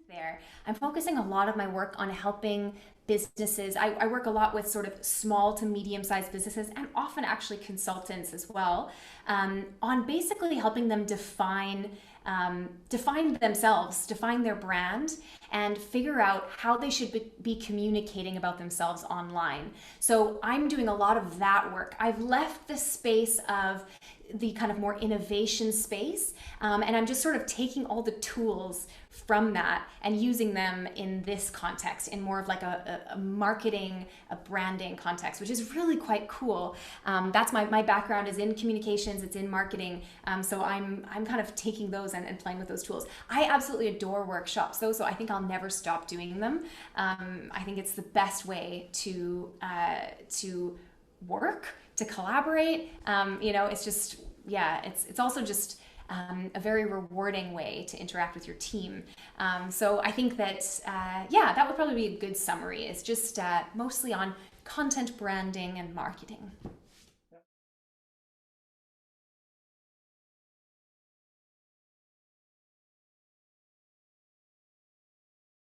there. I'm focusing a lot of my work on helping businesses. I work a lot with sort of small to medium sized businesses and often actually consultants as well, on basically helping them define themselves, define their brand, and figure out how they should be communicating about themselves online. So I'm doing a lot of that work. I've left the space of the kind of more innovation space, and I'm just sort of taking all the tools from that and using them in this context, in more of like a marketing, a branding context, which is really quite cool. That's my background is in communications, it's in marketing. So I'm kind of taking those and playing with those tools. I absolutely adore workshops though, so I think I'll never stop doing them. I think it's the best way to work, to collaborate. It's just, yeah, it's also just a very rewarding way to interact with your team. So I think that, yeah, that would probably be a good summary. It's just mostly on content branding and marketing.